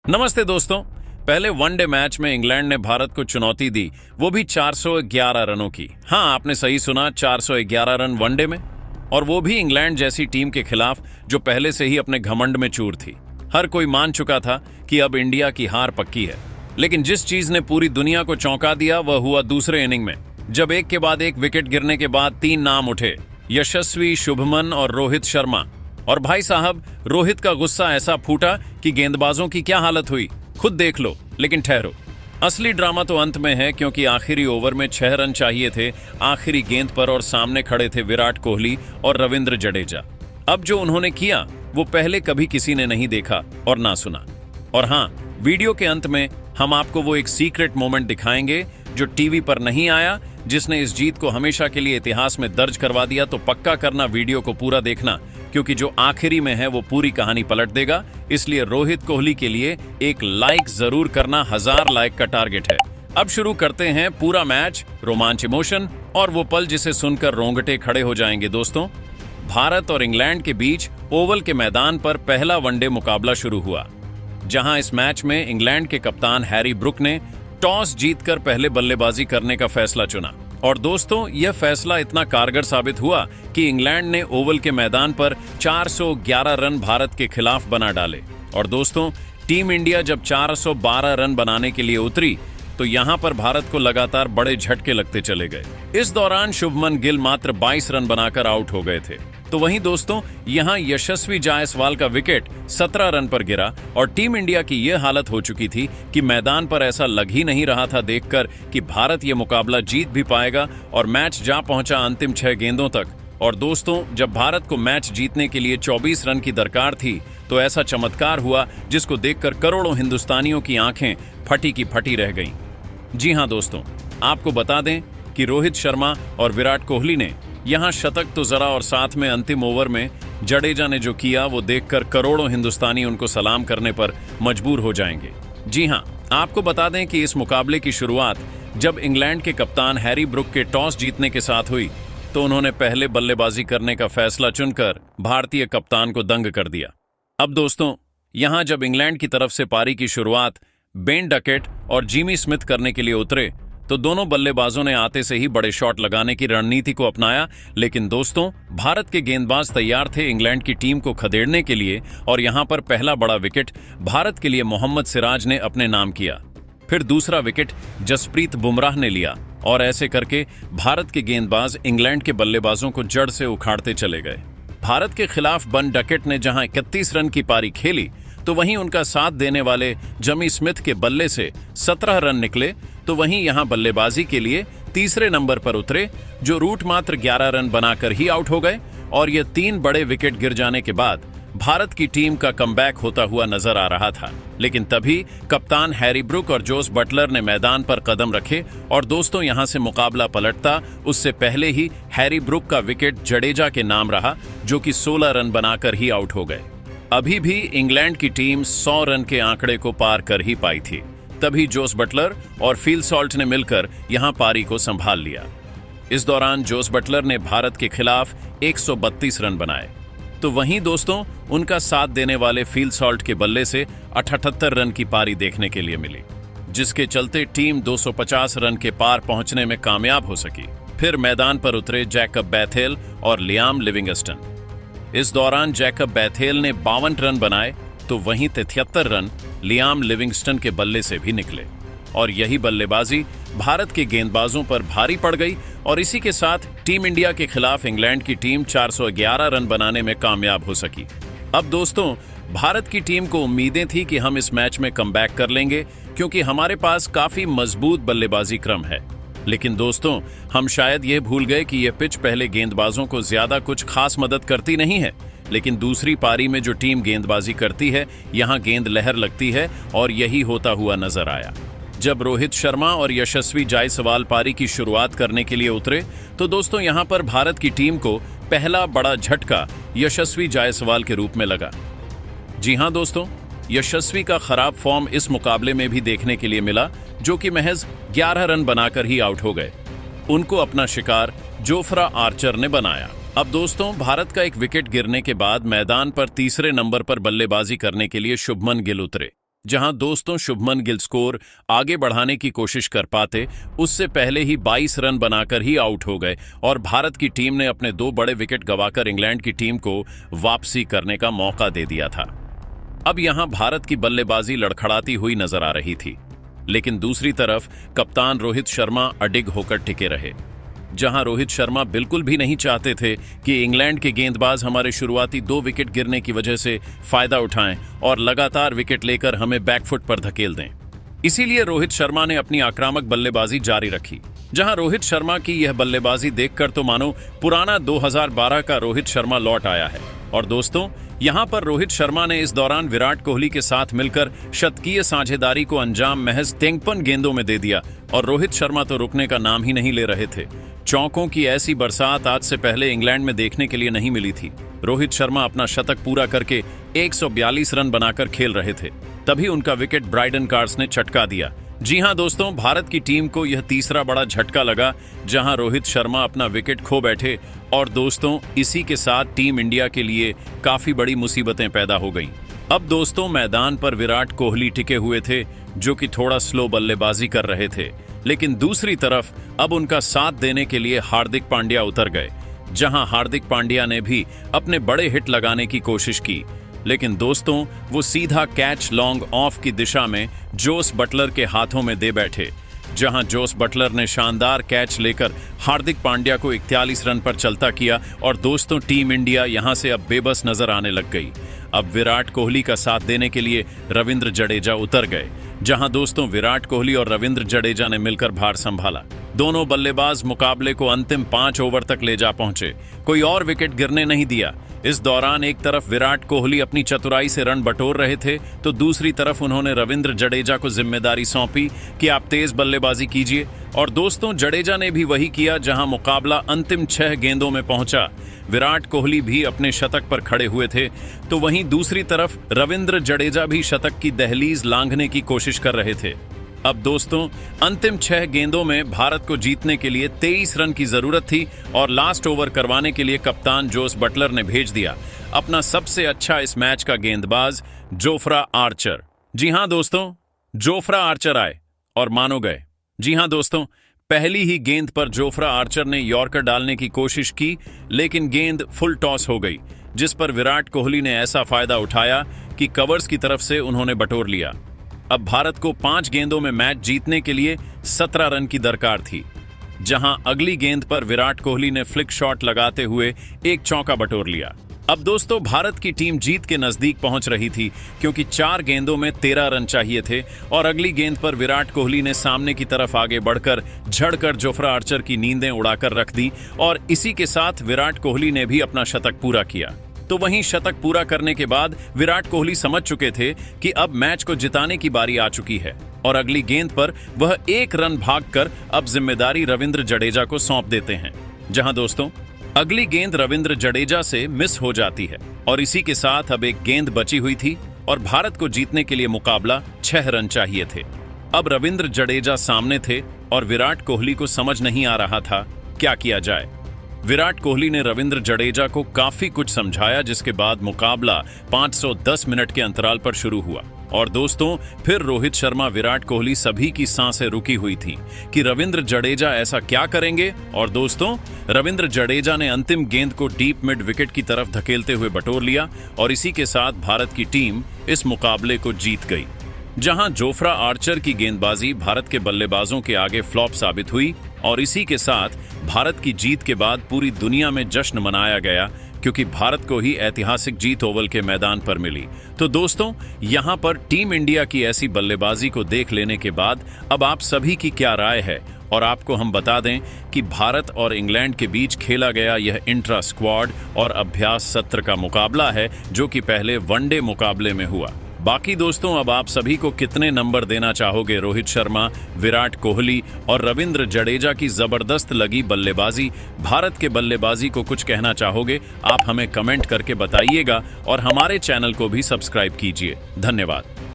नमस्ते दोस्तों। पहले वनडे मैच में इंग्लैंड ने भारत को चुनौती दी, वो भी 411 रनों की। हाँ, आपने सही सुना, 411 रन वनडे में, और वो भी इंग्लैंड जैसी टीम के खिलाफ जो पहले से ही अपने घमंड में चूर थी। हर कोई मान चुका था कि अब इंडिया की हार पक्की है। लेकिन जिस चीज ने पूरी दुनिया को चौंका दिया वह हुआ दूसरे इनिंग में, जब एक के बाद एक विकेट गिरने के बाद 3 नाम उठे, यशस्वी, शुभमन और रोहित शर्मा। और भाई साहब, रोहित का गुस्सा ऐसा फूटा कि गेंदबाजों की क्या हालत हुई, खुद देख लो। लेकिन ठहरो, असली ड्रामा तो अंत में है, क्योंकि आखिरी ओवर में 6 रन चाहिए थे आखिरी गेंद पर, और सामने खड़े थे विराट कोहली और रविंद्र जडेजा। अब जो उन्होंने किया वो पहले कभी किसी ने नहीं देखा और ना सुना। और हाँ, वीडियो के अंत में हम आपको वो एक सीक्रेट मोमेंट दिखाएंगे जो टीवी पर नहीं आया, जिसने इस जीत को हमेशा के लिए इतिहास में दर्ज करवा दिया। तो पक्का करना वीडियो को पूरा देखना, क्योंकि जो आखिरी में है वो पूरी कहानी पलट देगा। इसलिए रोहित कोहली के लिए एक लाइक जरूर करना, 1000 लाइक का टारगेट है। अब शुरू करते हैं पूरा मैच, रोमांच, इमोशन और वो पल जिसे सुनकर रोंगटे खड़े हो जाएंगे। दोस्तों, भारत और इंग्लैंड के बीच ओवल के मैदान पर पहला वनडे मुकाबला शुरू हुआ, जहां इस मैच में इंग्लैंड के कप्तान हैरी ब्रुक ने टॉस जीतकर पहले बल्लेबाजी करने का फैसला चुना। और दोस्तों, यह फैसला इतना कारगर साबित हुआ कि इंग्लैंड ने ओवल के मैदान पर 411 रन भारत के खिलाफ बना डाले। और दोस्तों, टीम इंडिया जब 412 रन बनाने के लिए उतरी तो यहां पर भारत को लगातार बड़े झटके लगते चले गए। इस दौरान शुभमन गिल मात्र 22 रन बनाकर आउट हो गए थे। तो वहीं दोस्तों, यहां यशस्वी जायसवाल का विकेट 17 रन पर गिरा, और टीम इंडिया की यह हालत हो चुकी थी कि मैदान पर ऐसा लग ही नहीं रहा था देखकर कि भारत यह मुकाबला जीत भी पाएगा। और मैच जा पहुंचा अंतिम 6 गेंदों तक। और दोस्तों, जब भारत को मैच जीतने के लिए 24 रन की दरकार थी, तो ऐसा चमत्कार हुआ जिसको देखकर करोड़ों हिंदुस्तानियों की आंखें फटी की फटी रह गईं। जी हां दोस्तों, आपको बता दें कि रोहित शर्मा और विराट कोहली ने यहां शतक तो जरा, और साथ में अंतिम ओवर में जडेजा ने जो किया वो देखकर करोड़ों हिंदुस्तानी उनको सलाम करने पर मजबूर हो जाएंगे। जी हां, आपको बता दें कि इस मुकाबले की शुरुआत जब इंग्लैंड के कप्तान हैरी ब्रुक के टॉस जीतने के साथ हुई, तो उन्होंने पहले बल्लेबाजी करने का फैसला चुनकर भारतीय कप्तान को दंग कर दिया। अब दोस्तों, यहां जब इंग्लैंड की तरफ से पारी की शुरुआत बेन डकेट और जिमी स्मिथ करने के लिए उतरे, तो दोनों बल्लेबाजों ने आते से ही बड़े शॉट लगाने की रणनीति को अपनाया। लेकिन दोस्तों, भारत के गेंदबाज तैयार थे इंग्लैंड की टीम को खदेड़ने के लिए, और यहां पर पहला बड़ा विकेट भारत के लिए मोहम्मद सिराज ने अपने नाम किया। फिर दूसरा विकेट जसप्रीत बुमराह ने लिया, और ऐसे करके भारत के गेंदबाज इंग्लैंड के बल्लेबाजों को जड़ से उखाड़ते चले गए। भारत के खिलाफ बन डकेट ने जहां 31 रन की पारी खेली, तो वहीं उनका साथ देने वाले जमी स्मिथ के बल्ले से 17 रन निकले। तो वहीं यहां बल्लेबाजी के लिए तीसरे नंबर पर उतरे, जो रूट मात्र 11 रन बनाकर ही आउट हो गए। और ये 3 बड़े विकेट गिर जाने के बाद भारत की टीम का कमबैक होता हुआ नजर आ रहा था। लेकिन तभी कप्तान हैरी ब्रुक और जोस बटलर ने मैदान पर कदम रखे, और दोस्तों, यहां से मुकाबला पलटता उससे पहले ही हैरी ब्रुक का विकेट जडेजा के नाम रहा, जो कि 16 रन बनाकर ही आउट हो गए। अभी भी इंग्लैंड की टीम 100 रन के आंकड़े को पार कर ही पाई थी। तभी जोस बटलर और फिल सॉल्ट ने मिलकर यहां पारी को संभाल लिया। इस दौरान जोस बटलर ने भारत के खिलाफ 132 रन बनाए। तो वहीं दोस्तों, उनका साथ देने वाले फिल सॉल्ट के बल्ले से 78 रन की पारी देखने के लिए मिली, जिसके चलते टीम 250 रन के पार पहुंचने में कामयाब हो सकी। फिर मैदान पर उतरे जैकब बैथेल और लियाम लिविंगस्टन। इस दौरान जैकब बैथेल ने 52 रन बनाए, तो वहीं 73 रन लियाम लिविंगस्टन के बल्ले से भी निकले। और यही बल्लेबाजी भारत के गेंदबाजों पर भारी पड़ गई, और इसी के साथ टीम इंडिया के खिलाफ इंग्लैंड की टीम 411 रन बनाने में कामयाब हो सकी। अब दोस्तों, भारत की टीम को उम्मीदें थी कि हम इस मैच में कमबैक कर लेंगे, क्योंकि हमारे पास काफी मजबूत बल्लेबाजी क्रम है। लेकिन दोस्तों, हम शायद ये भूल गए कि यह पिच पहले गेंदबाजों को ज्यादा कुछ खास मदद करती नहीं है। लेकिन दूसरी पारी में जो टीम गेंदबाजी करती है, यहां गेंद लहर लगती है, और यही होता हुआ नजर आया। जब रोहित शर्मा और यशस्वी जायसवाल पारी की शुरुआत करने के लिए उतरे, तो दोस्तों, यहां पर भारत की टीम को पहला बड़ा झटका यशस्वी जायसवाल के रूप में लगा। जी हां दोस्तों, यशस्वी का खराब फॉर्म इस मुकाबले में भी देखने के लिए मिला, जो कि महज 11 रन बनाकर ही आउट हो गए। उनको अपना शिकार जोफ्रा आर्चर ने बनाया। अब दोस्तों, भारत का एक विकेट गिरने के बाद मैदान पर तीसरे नंबर पर बल्लेबाजी करने के लिए शुभमन गिल उतरे। जहां दोस्तों शुभमन गिल स्कोर आगे बढ़ाने की कोशिश कर पाते, उससे पहले ही 22 रन बनाकर ही आउट हो गए और भारत की टीम ने अपने 2 बड़े विकेट गंवाकर इंग्लैंड की टीम को वापसी करने का मौका दे दिया था। अब यहां भारत की बल्लेबाजी लड़खड़ाती हुई नजर आ रही थी, लेकिन दूसरी तरफ कप्तान रोहित शर्मा अडिग होकर टिके रहे। जहां रोहित शर्मा बिल्कुल भी नहीं चाहते थे कि इंग्लैंड के गेंदबाज हमारे शुरुआती 2 विकेट गिरने की वजह से फायदा उठाएं और लगातार विकेट लेकर हमें बैकफुट पर धकेल दें। इसीलिए रोहित शर्मा ने अपनी आक्रामक बल्लेबाजी जारी रखी। जहां रोहित शर्मा की यह बल्लेबाजी देखकर तो मानो पुराना 2012 का रोहित शर्मा लौट आया है। और दोस्तों, यहां पर रोहित शर्मा ने इस दौरान विराट कोहली के साथ मिलकर शतकीय साझेदारी को अंजाम महज 53 गेंदों में दे दिया और रोहित शर्मा तो रुकने का नाम ही नहीं ले रहे थे। चौकों की ऐसी बरसात आज से पहले इंग्लैंड में देखने के लिए नहीं मिली थी। रोहित शर्मा अपना शतक पूरा करके 142 रन बनाकर खेल रहे थे, तभी उनका विकेट ब्राइडन कार्स ने चटका दिया। जी हां दोस्तों, भारत की टीम को यह तीसरा बड़ा झटका लगा जहां रोहित शर्मा अपना विकेट खो बैठे और दोस्तों, इसी के साथ टीम इंडिया के लिए काफी बड़ी मुसीबतें पैदा हो गईं। अब दोस्तों, मैदान पर विराट कोहली टिके हुए थे, जो कि थोड़ा स्लो बल्लेबाजी कर रहे थे, लेकिन दूसरी तरफ अब उनका साथ देने के लिए हार्दिक पांड्या उतर गए। जहां हार्दिक पांड्या ने भी अपने बड़े हिट लगाने की कोशिश की, लेकिन दोस्तों, वो सीधा कैच लॉन्ग ऑफ की दिशा में जोस बटलर के हाथों में दे बैठे। जहां जोस बटलर ने शानदार कैच लेकर हार्दिक पांड्या को 41 रन पर चलता किया और दोस्तों, टीम इंडिया यहां से अब बेबस नजर आने लग गई। अब विराट कोहली का साथ देने के लिए रविंद्र जडेजा उतर गए। जहां दोस्तों, विराट कोहली और रविंद्र जडेजा ने मिलकर भार संभाला। दोनों बल्लेबाज मुकाबले को अंतिम 5 ओवर तक ले जा पहुंचे, कोई और विकेट गिरने नहीं दिया। इस दौरान एक तरफ विराट कोहली अपनी चतुराई से रन बटोर रहे थे, तो दूसरी तरफ उन्होंने रविंद्र जडेजा को जिम्मेदारी सौंपी कि आप तेज बल्लेबाजी कीजिए। और दोस्तों, जडेजा ने भी वही किया। जहां मुकाबला अंतिम 6 गेंदों में पहुंचा, विराट कोहली भी अपने शतक पर खड़े हुए थे, तो वहीं दूसरी तरफ रविंद्र जडेजा भी शतक की दहलीज लांघने की कोशिश कर रहे थे। अब दोस्तों, अंतिम 6 गेंदों में भारत को जीतने के लिए 23 रन की जरूरत थी और लास्ट ओवर करवाने के लिए कप्तान जोस बटलर ने भेज दिया अपना सबसे अच्छा इस मैच का गेंदबाज जोफ्रा आर्चर। जी हां दोस्तों, जोफ्रा आर्चर आए और मानो गए। जी हां दोस्तों, पहली ही गेंद पर जोफ्रा आर्चर ने यॉर्कर डालने की कोशिश की, लेकिन गेंद फुल टॉस हो गई, जिस पर विराट कोहली ने ऐसा फायदा उठाया कि कवर्स की तरफ से उन्होंने बटोर लिया। अब भारत को 5 गेंदों में मैच जीतने के लिए 17 रन की दरकार थी। जहां अगली गेंद पर विराट कोहली ने फ्लिक शॉट लगाते हुए एक चौका बटोर लिया। अब दोस्तों, भारत की टीम जीत के नजदीक पहुंच रही थी, क्योंकि 4 गेंदों में 13 रन चाहिए थे और अगली गेंद पर विराट कोहली ने सामने की तरफ आगे बढ़कर झड़कर जोफ्रा आर्चर की नींदें उड़ाकर रख दी और इसी के साथ विराट कोहली ने भी अपना शतक पूरा किया। तो वहीं शतक पूरा करने के बाद विराट कोहली समझ चुके थे कि अब मैच को जिताने की बारी आ चुकी है और अगली गेंद पर वह 1 रन भागकर अब जिम्मेदारी रविंद्र जडेजा को सौंप देते हैं। जहां दोस्तों, अगली गेंद रविंद्र जडेजा से मिस हो जाती है और इसी के साथ अब एक गेंद बची हुई थी और भारत को जीतने के लिए मुकाबला 6 रन चाहिए थे। अब रविंद्र जडेजा सामने थे और विराट कोहली को समझ नहीं आ रहा था क्या किया जाए। विराट कोहली ने रविंद्र जडेजा को काफी कुछ समझाया, जिसके बाद मुकाबला 510 मिनट के अंतराल पर शुरू हुआ। और दोस्तों, फिर रोहित शर्मा, विराट कोहली सभी की सांसें रुकी हुई थी कि रविंद्र जडेजा ऐसा क्या करेंगे। और दोस्तों, रविंद्र जडेजा ने अंतिम गेंद को डीप मिड विकेट की तरफ धकेलते हुए बटोर लिया और इसी के साथ भारत की टीम इस मुकाबले को जीत गई। जहां जोफ्रा आर्चर की गेंदबाजी भारत के बल्लेबाजों के आगे फ्लॉप साबित हुई और इसी के साथ भारत की जीत के बाद पूरी दुनिया में जश्न मनाया गया, क्योंकि भारत को ही ऐतिहासिक जीत ओवल के मैदान पर मिली। तो दोस्तों, यहां पर टीम इंडिया की ऐसी बल्लेबाजी को देख लेने के बाद अब आप सभी की क्या राय है? और आपको हम बता दें कि भारत और इंग्लैंड के बीच खेला गया यह इंट्रा स्क्वाड और अभ्यास सत्र का मुकाबला है, जो कि पहले वनडे मुकाबले में हुआ। बाकी दोस्तों, अब आप सभी को कितने नंबर देना चाहोगे रोहित शर्मा, विराट कोहली और रविंद्र जडेजा की जबरदस्त लगी बल्लेबाजी, भारत के बल्लेबाजी को कुछ कहना चाहोगे? आप हमें कमेंट करके बताइएगा और हमारे चैनल को भी सब्सक्राइब कीजिए। धन्यवाद।